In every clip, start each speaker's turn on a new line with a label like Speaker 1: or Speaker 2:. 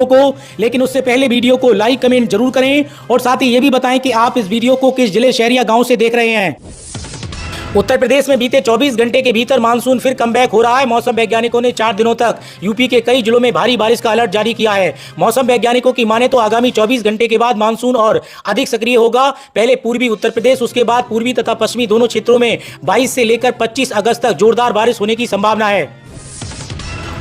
Speaker 1: को। लेकिन उससे पहले वीडियो को लाइक कमेंट जरूर करें और साथ ही ये भी बताएं कि आप इस वीडियो को किस जिले शहर या गांव से देख रहे हैं। उत्तर प्रदेश में बीते 24 घंटे के भीतर मानसून फिर कमबैक हो रहा है। मौसम वैज्ञानिकों ने 4 दिनों तक यूपी के कई जिलों में भारी बारिश का अलर्ट जारी किया है। मौसम वैज्ञानिकों की माने तो आगामी 24 घंटे के बाद मानसून और अधिक सक्रिय होगा। पहले पूर्वी उत्तर प्रदेश, उसके बाद पूर्वी तथा पश्चिमी दोनों क्षेत्रों में 22 से लेकर 25 अगस्त तक जोरदार बारिश होने की संभावना है।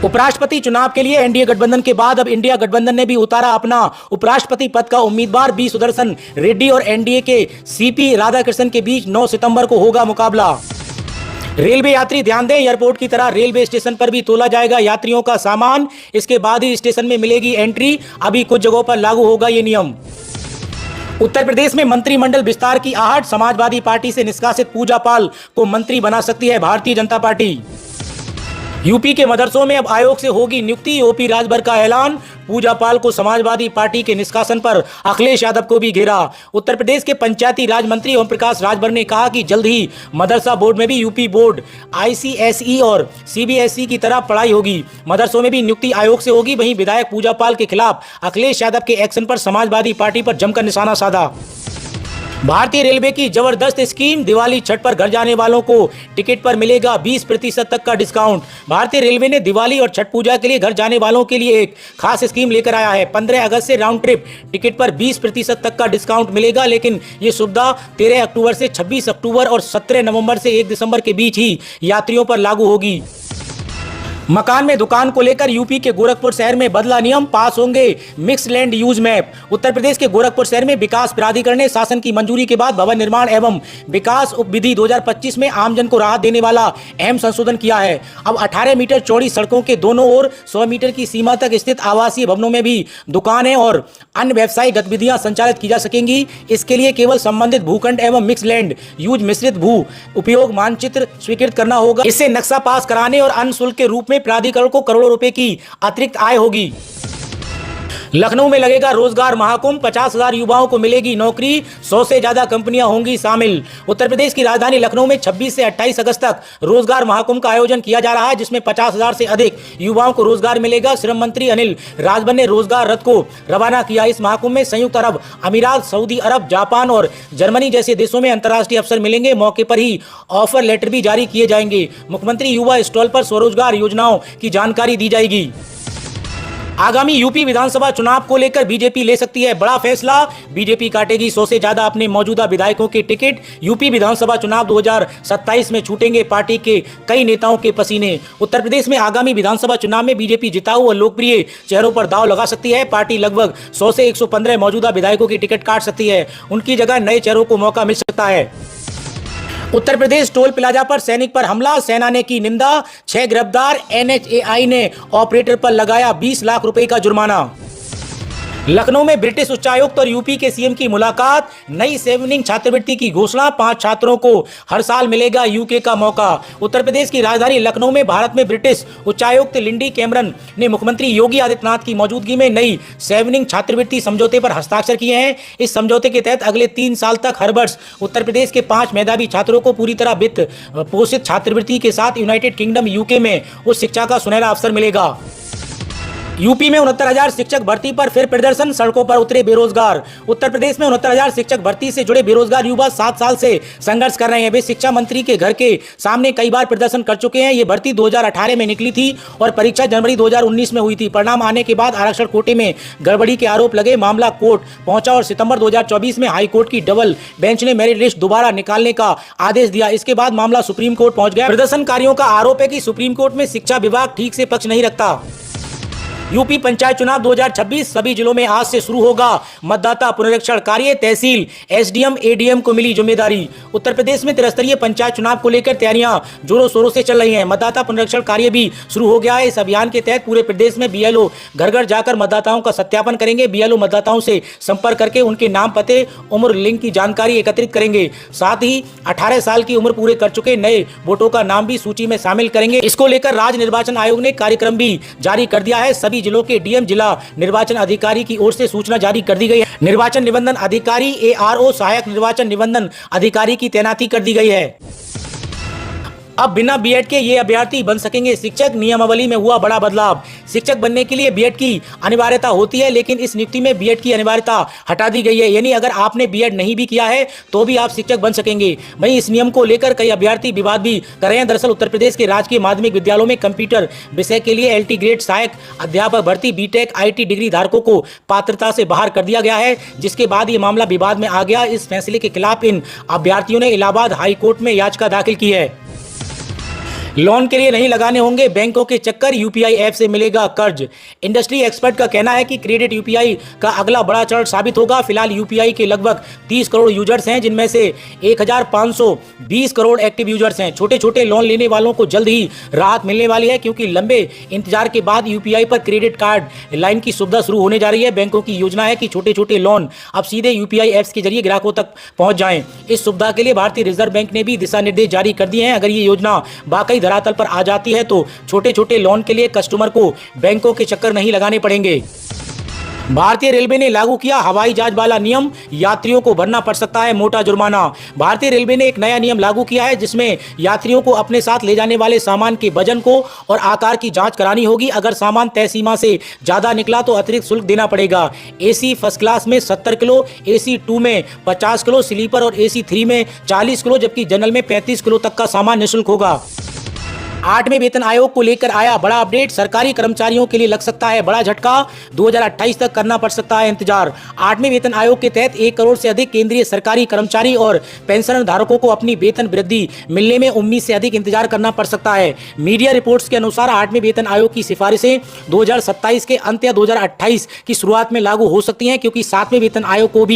Speaker 1: उपराष्ट्रपति चुनाव के लिए एनडीए गठबंधन के बाद अब इंडिया गठबंधन ने भी उतारा अपना उपराष्ट्रपति पद का उम्मीदवार। बी सुदर्शन रेड्डी और एनडीए के सीपी राधाकृष्णन के बीच 9 सितंबर को होगा मुकाबला। रेलवे यात्री ध्यान दें, एयरपोर्ट की तरह रेलवे स्टेशन पर भी तोला जाएगा यात्रियों का सामान। इसके बाद ही स्टेशन में मिलेगी एंट्री। अभी कुछ जगहों पर लागू होगा ये नियम। उत्तर प्रदेश में मंत्रिमंडल विस्तार की आहट। समाजवादी पार्टी से निष्कासित पूजा पाल को मंत्री बना सकती है भारतीय जनता पार्टी। यूपी के मदरसों में अब आयोग से होगी नियुक्ति। ओपी राजभर का ऐलान। पूजा पाल को समाजवादी पार्टी के निष्कासन पर अखिलेश यादव को भी घेरा। उत्तर प्रदेश के पंचायती राज मंत्री ओम प्रकाश राजभर ने कहा कि जल्द ही मदरसा बोर्ड में भी यूपी बोर्ड आईसीएसई और सीबीएसई की तरह पढ़ाई होगी। मदरसों में भी नियुक्ति आयोग से होगी। वहीं विधायक पूजा पाल के खिलाफ अखिलेश यादव के एक्शन पर समाजवादी पार्टी पर जमकर निशाना साधा। भारतीय रेलवे की जबरदस्त स्कीम। दिवाली छठ पर घर जाने वालों को टिकट पर मिलेगा 20% तक का डिस्काउंट। भारतीय रेलवे ने दिवाली और छठ पूजा के लिए घर जाने वालों के लिए एक खास स्कीम लेकर आया है। 15 अगस्त से राउंड ट्रिप टिकट पर 20% तक का डिस्काउंट मिलेगा। लेकिन ये सुविधा 13 अक्टूबर से 26 अक्टूबर और 17 नवंबर से 1 दिसंबर के बीच ही यात्रियों पर लागू होगी। मकान में दुकान को लेकर यूपी के गोरखपुर शहर में बदला नियम। पास होंगे mix land use map. Uttar Pradesh के गोरखपुर शहर में विकास प्राधिकरण ने शासन की मंजूरी के बाद भवन निर्माण एवं विकास उपविधि 2025 में आमजन को राहत देने वाला अहम संशोधन किया है। अब 18 मीटर चौड़ी सड़कों के दोनों ओर 100 मीटर की सीमा तक स्थित आवासीय भवनों में भी दुकानें और अन्य व्यावसायिक गतिविधियां संचालित की जा सकेंगी। इसके लिए केवल संबंधित भूखंड एवं मिक्स लैंड यूज मिश्रित भू उपयोग मानचित्र स्वीकृत करना होगा। इससे नक्शा पास कराने और अन्य शुल्क के रूप में प्राधिकरण को करोड़ों रुपए की अतिरिक्त आय होगी। लखनऊ में लगेगा रोजगार महाकुंभ। 50,000 युवाओं को मिलेगी नौकरी। 100 से ज्यादा कंपनियां होंगी शामिल। उत्तर प्रदेश की राजधानी लखनऊ में 26 से 28 अगस्त तक रोजगार महाकुंभ का आयोजन किया जा रहा है, जिसमें 50,000 से अधिक युवाओं को रोजगार मिलेगा। श्रम मंत्री अनिल राजभर ने रोजगार रथ को रवाना किया। इस महाकुंभ में संयुक्त अरब अमीरात, सऊदी अरब, जापान और जर्मनी जैसे देशों में अंतर्राष्ट्रीय अफसर मिलेंगे। मौके पर ही ऑफर लेटर भी जारी किए जाएंगे। मुख्यमंत्री युवा स्टॉल पर स्वरोजगार योजनाओं की जानकारी दी जाएगी। आगामी यूपी विधानसभा चुनाव को लेकर बीजेपी ले सकती है बड़ा फैसला। बीजेपी काटेगी 100 से ज्यादा अपने मौजूदा विधायकों के टिकट। यूपी विधानसभा चुनाव 2027 में छूटेंगे पार्टी के कई नेताओं के पसीने। उत्तर प्रदेश में आगामी विधानसभा चुनाव में बीजेपी जिताऊ और लोकप्रिय चेहरों पर दांव लगा सकती है। पार्टी लगभग 100 से 115 मौजूदा विधायकों की टिकट काट सकती है। उनकी जगह नए चेहरों को मौका मिल सकता है। उत्तर प्रदेश टोल प्लाजा पर सैनिक पर हमला। सेना ने की निंदा। 6 गिरफ्तार। एनएचएआई ने ऑपरेटर पर लगाया 20 लाख रुपए का जुर्माना। लखनऊ में ब्रिटिश उच्चायुक्त और यूपी के सीएम की मुलाकात। नई सेवनिंग छात्रवृत्ति की घोषणा। 5 छात्रों को हर साल मिलेगा यूके का मौका। उत्तर प्रदेश की राजधानी लखनऊ में भारत में ब्रिटिश उच्चायुक्त लिंडी कैमरन ने मुख्यमंत्री योगी आदित्यनाथ की मौजूदगी में नई सेवनिंग छात्रवृत्ति समझौते पर हस्ताक्षर किए हैं। इस समझौते के तहत अगले 3 साल तक हर वर्ष उत्तर प्रदेश के 5 मेधावी छात्रों को पूरी तरह वित्त पोषित छात्रवृत्ति के साथ यूनाइटेड किंगडम यूके में उच्च शिक्षा का सुनहरा अवसर मिलेगा। यूपी में 69,000 शिक्षक भर्ती पर फिर प्रदर्शन। सड़कों पर उतरे बेरोजगार। उत्तर प्रदेश में 69,000 शिक्षक भर्ती से जुड़े बेरोजगार युवा 7 साल से संघर्ष कर रहे हैं। वे शिक्षा मंत्री के घर के सामने कई बार प्रदर्शन कर चुके हैं। ये भर्ती 2018 में निकली थी और परीक्षा जनवरी 2019 में हुई थी। परिणाम आने के बाद आरक्षण कोटे में गड़बड़ी के आरोप लगे। मामला कोर्ट पहुंचा और सितंबर 2024 में हाईकोर्ट की डबल बेंच ने मेरिट लिस्ट दोबारा निकालने का आदेश दिया। इसके बाद मामला सुप्रीम कोर्ट पहुंच गया। प्रदर्शनकारियों का आरोप है कि सुप्रीम कोर्ट में शिक्षा विभाग ठीक से पक्ष नहीं रखता। यूपी पंचायत चुनाव 2026 सभी जिलों में आज से शुरू होगा मतदाता पुनरीक्षण कार्य। तहसील एसडीएम एडीएम को मिली जिम्मेदारी। उत्तर प्रदेश में त्रिस्तरीय पंचायत चुनाव को लेकर तैयारियां जोरों शोरों से चल रही हैं। मतदाता पुनरीक्षण कार्य भी शुरू हो गया है। इस अभियान के तहत पूरे प्रदेश में बीएलओ घर घर जाकर मतदाताओं का सत्यापन करेंगे। बीएलओ मतदाताओं से संपर्क करके उनके नाम, पते, उम्र, लिंग की जानकारी एकत्रित करेंगे। साथ ही 18 साल की उम्र पूरे कर चुके नए वोटों का नाम भी सूची में शामिल करेंगे। इसको लेकर राज्य निर्वाचन आयोग ने कार्यक्रम भी जारी कर दिया है। सभी जिलों के डीएम जिला निर्वाचन अधिकारी की ओर से सूचना जारी कर दी गई है। निर्वाचन निबंधन अधिकारी एआरओ सहायक निर्वाचन निबंधन अधिकारी की तैनाती कर दी गई है। अब बिना बीएड के ये अभ्यर्थी बन सकेंगे शिक्षक। नियमावली में हुआ बड़ा बदलाव। शिक्षक बनने के लिए बीएड की अनिवार्यता होती है, लेकिन इस नियुक्ति में बीएड की अनिवार्यता हटा दी गई है। यानी अगर आपने बीएड नहीं भी किया है तो भी आप शिक्षक बन सकेंगे। वहीं इस नियम को लेकर कई अभ्यर्थी विवाद भी कर रहे हैं। दरअसल उत्तर प्रदेश के राजकीय माध्यमिक विद्यालयों में कंप्यूटर विषय के लिए एलटी ग्रेड सहायक अध्यापक भर्ती बीटेक आईटी डिग्री धारकों को पात्रता से बाहर कर दिया गया है, जिसके बाद ये मामला विवाद में आ गया। इस फैसले के खिलाफ इन अभ्यर्थियों ने इलाहाबाद हाई कोर्ट में याचिका दाखिल की है। लोन के लिए नहीं लगाने होंगे बैंकों के चक्कर, यूपीआई ऐप से मिलेगा कर्ज। इंडस्ट्री एक्सपर्ट का कहना है कि क्रेडिट यूपीआई का अगला बड़ा चरण साबित होगा। फिलहाल यूपीआई के लगभग 30 करोड़ यूजर्स हैं, जिनमें से 1520 करोड़ एक्टिव यूजर्स हैं। छोटे छोटे लोन लेने वालों को जल्द ही राहत मिलने वाली है, क्योंकि लंबे इंतजार के बाद यूपीआई पर क्रेडिट कार्ड लाइन की सुविधा शुरू होने जा रही है। बैंकों की योजना है कि छोटे छोटे लोन अब सीधे यूपीआई ऐप्स के जरिए ग्राहकों तक पहुंच जाएं। इस सुविधा के लिए भारतीय रिजर्व बैंक ने भी दिशा निर्देश जारी कर दिए हैं। अगर ये योजना वाकई धरातल पर आ जाती है तो छोटे छोटे लोन के लिए कस्टमर को बैंकों के चक्कर नहीं लगाने पड़ेंगे। भारतीय रेलवे ने लागू किया हवाई जहाज वाला नियम, यात्रियों को भरना पड़ सकता है मोटा जुर्माना। भारतीय रेलवे ने एक नया नियम लागू किया है, जिसमें यात्रियों को अपने साथ ले जाने वाले सामान के वजन को और आकार की जांच करानी होगी। अगर सामान तय सीमा से ज्यादा निकला तो अतिरिक्त शुल्क देना पड़ेगा। एसी फर्स्ट क्लास में 70 किलो, एसी 2 में 50 किलो, स्लीपर और एसी 3 में 40 किलो, जबकि जनरल में 35 किलो तक का सामान निःशुल्क होगा। 8वें वेतन आयोग को लेकर आया बड़ा अपडेट। सरकारी कर्मचारियों के लिए लग सकता है बड़ा झटका, 2028 तक करना पड़ सकता है इंतजार। 8वें वेतन आयोग के तहत 1 करोड़ से अधिक केंद्रीय सरकारी कर्मचारी और पेंशन धारकों को अपनी वेतन वृद्धि मिलने में उम्मीद से अधिक इंतजार करना पड़ सकता है। मीडिया रिपोर्ट्स के अनुसार 8वें वेतन आयोग की सिफारिशें 2027 के अंत या 2028 की शुरुआत में लागू हो सकती हैं, क्योंकि 7वें वेतन आयोग को भी